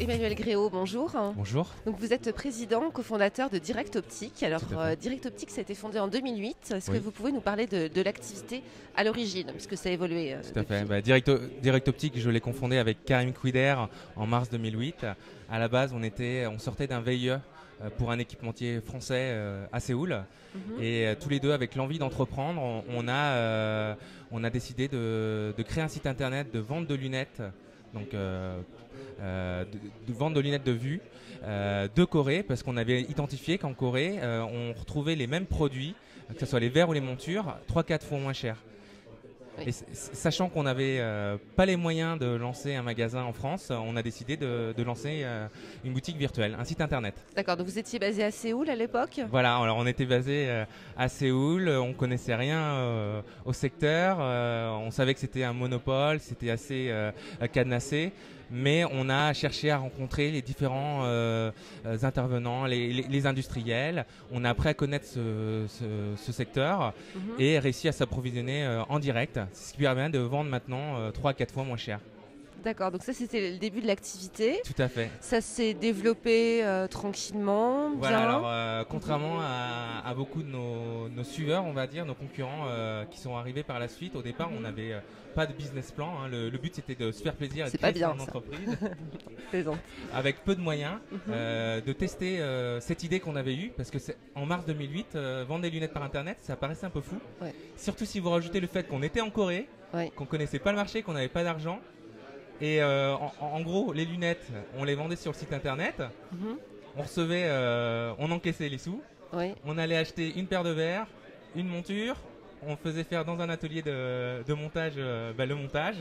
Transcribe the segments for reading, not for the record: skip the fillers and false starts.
Emmanuel Gréau, bonjour. Bonjour. Donc vous êtes président, cofondateur de Direct Optique. Alors Direct Optique, ça a été fondé en 2008. Est-ce que vous pouvez nous parler de l'activité à l'origine, puisque ça a évolué Tout à fait. Direct Optique, je l'ai confondé avec Karim Kouider en mars 2008. À la base, on sortait d'un VIE pour un équipementier français à Séoul. Et tous les deux, avec l'envie d'entreprendre, on a décidé de créer un site internet de vente de lunettes. Donc de vente de lunettes de vue de Corée, parce qu'on avait identifié qu'en Corée on retrouvait les mêmes produits, que ce soit les verres ou les montures, 3-4 fois moins chers. Et sachant qu'on n'avait pas les moyens de lancer un magasin en France, on a décidé de lancer une boutique virtuelle, un site internet. D'accord, donc vous étiez basé à Séoul à l'époque? Voilà, alors on était basé à Séoul, on connaissait rien au secteur, on savait que c'était un monopole, c'était assez cadenassé. Mais on a cherché à rencontrer les différents intervenants, les industriels. On a appris à connaître ce secteur et réussi à s'approvisionner en direct, ce qui permet de vendre maintenant 3 à 4 fois moins cher. D'accord, donc ça c'était le début de l'activité. Tout à fait. Ça s'est développé tranquillement, bien. Voilà, alors contrairement à beaucoup de nos suiveurs, on va dire, nos concurrents qui sont arrivés par la suite, au départ on n'avait pas de business plan. Le but c'était de se faire plaisir et de créer une entreprise avec peu de moyens, de tester cette idée qu'on avait eue, parce que en mars 2008, vendre des lunettes par internet, ça paraissait un peu fou. Ouais. Surtout si vous rajoutez le fait qu'on était en Corée, qu'on connaissait pas le marché, qu'on n'avait pas d'argent. Et en gros, les lunettes, on les vendait sur le site internet. On recevait, on encaissait les sous. On allait acheter une paire de verres, une monture. On faisait faire dans un atelier de montage le montage.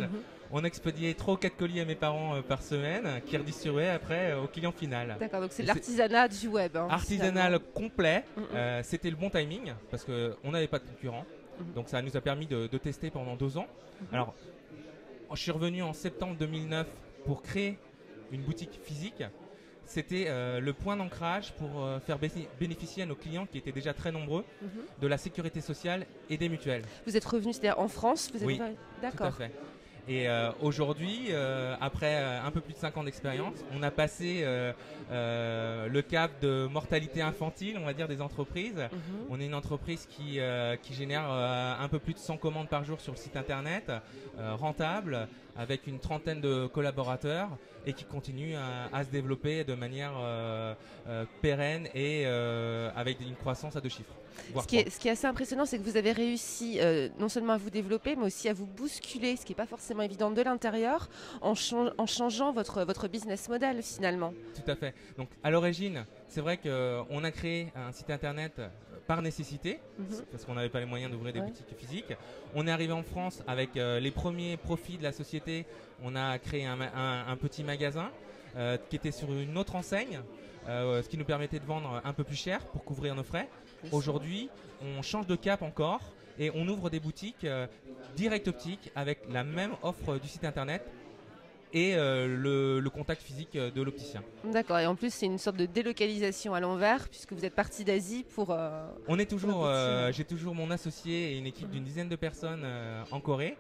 On expédiait 3 ou 4 colis à mes parents par semaine, qui redistribuaient après au client final. D'accord, donc c'est l'artisanat du web. Artisanal complet. C'était le bon timing, parce qu'on n'avait pas de concurrents. Donc ça nous a permis de tester pendant 2 ans. Alors, je suis revenu en septembre 2009 pour créer une boutique physique. C'était le point d'ancrage pour faire bénéficier à nos clients, qui étaient déjà très nombreux, de la sécurité sociale et des mutuelles. Vous êtes revenu, c'est-à-dire en France? Oui, tout à fait. Et aujourd'hui, après un peu plus de 5 ans d'expérience, on a passé le cap de mortalité infantile, on va dire, des entreprises. On est une entreprise qui génère un peu plus de 100 commandes par jour sur le site internet, rentable, avec une trentaine de collaborateurs, et qui continue à se développer de manière pérenne et avec une croissance à 2 chiffres. Ce qui est assez impressionnant, c'est que vous avez réussi non seulement à vous développer, mais aussi à vous bousculer, ce qui n'est pas forcément évident de l'intérieur, en changeant votre business model finalement. Tout à fait. Donc à l'origine, c'est vrai qu'on a créé un site internet par nécessité, parce qu'on n'avait pas les moyens d'ouvrir des boutiques physiques. On est arrivé en France avec les premiers profits de la société. On a créé un petit magasin qui était sur une autre enseigne, ce qui nous permettait de vendre un peu plus cher pour couvrir nos frais. Aujourd'hui, on change de cap encore et on ouvre des boutiques Direct Optique avec la même offre du site internet et le contact physique de l'opticien. D'accord, et en plus c'est une sorte de délocalisation à l'envers, puisque vous êtes parti d'Asie pour... On est toujours, j'ai toujours mon associé et une équipe d'une dizaine de personnes en Corée,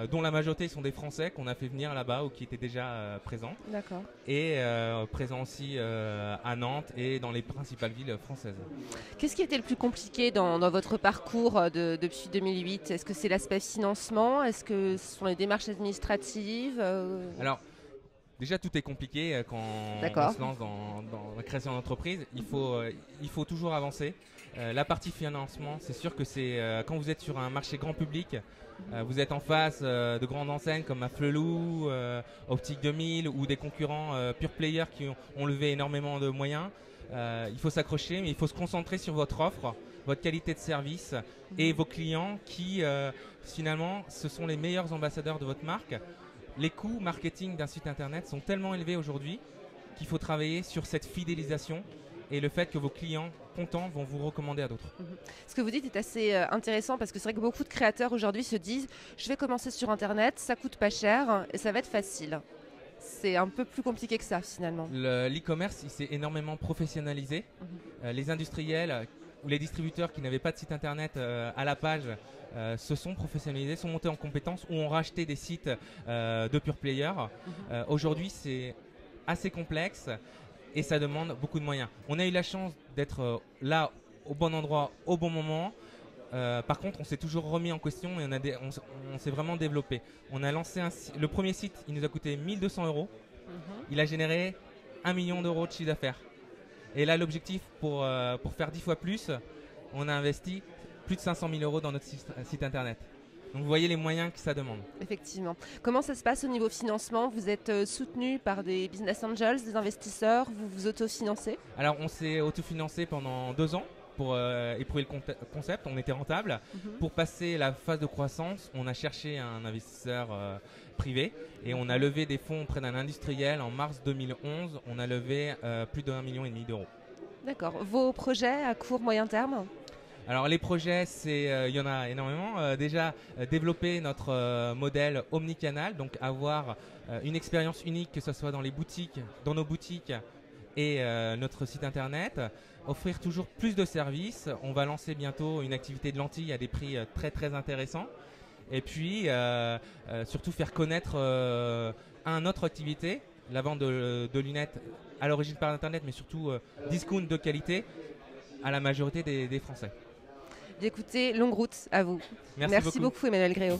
dont la majorité sont des Français qu'on a fait venir là-bas ou qui étaient déjà présents. D'accord. Et présents aussi à Nantes et dans les principales villes françaises. Qu'est-ce qui a été le plus compliqué dans votre parcours depuis 2008? Est-ce que c'est l'aspect financement? Est-ce que ce sont les démarches administratives? Alors, déjà, tout est compliqué quand on se lance dans la création d'entreprise. Il faut toujours avancer. La partie financement, c'est sûr que c'est quand vous êtes sur un marché grand public, vous êtes en face de grandes enseignes comme Flelou, Optique 2000 ou des concurrents pure players qui ont levé énormément de moyens. Il faut s'accrocher, mais il faut se concentrer sur votre offre, votre qualité de service et vos clients qui, finalement, ce sont les meilleurs ambassadeurs de votre marque. Les coûts marketing d'un site internet sont tellement élevés aujourd'hui qu'il faut travailler sur cette fidélisation et le fait que vos clients contents vont vous recommander à d'autres. Ce que vous dites est assez intéressant, parce que c'est vrai que beaucoup de créateurs aujourd'hui se disent « je vais commencer sur internet, ça coûte pas cher et ça va être facile ». C'est un peu plus compliqué que ça finalement. L'e-commerce, il s'est énormément professionnalisé. Les industriels ou les distributeurs qui n'avaient pas de site internet à la page se sont professionnalisés, sont montés en compétences ou ont racheté des sites de pure player. Aujourd'hui, c'est assez complexe et ça demande beaucoup de moyens. On a eu la chance d'être là au bon endroit, au bon moment. Par contre, on s'est toujours remis en question et on s'est vraiment développé. On a lancé le premier site, il nous a coûté 1 200 €. Il a généré 1 million d'euros de chiffre d'affaires. Et là, l'objectif pour faire 10 fois plus, on a investi plus de 500 000 € dans notre site internet. Donc vous voyez les moyens que ça demande. Effectivement. Comment ça se passe au niveau financement? Vous êtes soutenu par des business angels, des investisseurs, vous vous autofinancez? Alors on s'est autofinancé pendant 2 ans pour éprouver le concept, on était rentable. Pour passer la phase de croissance, on a cherché un investisseur privé et on a levé des fonds auprès d'un industriel en mars 2011. On a levé plus d'1,5 million d'euros. D'accord. Vos projets à court, moyen terme? Alors les projets, il y en a énormément. Déjà, développer notre modèle omnicanal, donc avoir une expérience unique, que ce soit dans nos boutiques et notre site internet. Offrir toujours plus de services. On va lancer bientôt une activité de lentilles à des prix très très intéressants. Et puis surtout faire connaître notre activité, la vente de lunettes à l'origine par internet, mais surtout discount de qualité à la majorité des Français. Écoutez, longue route à vous. Merci beaucoup Emmanuel Gréau.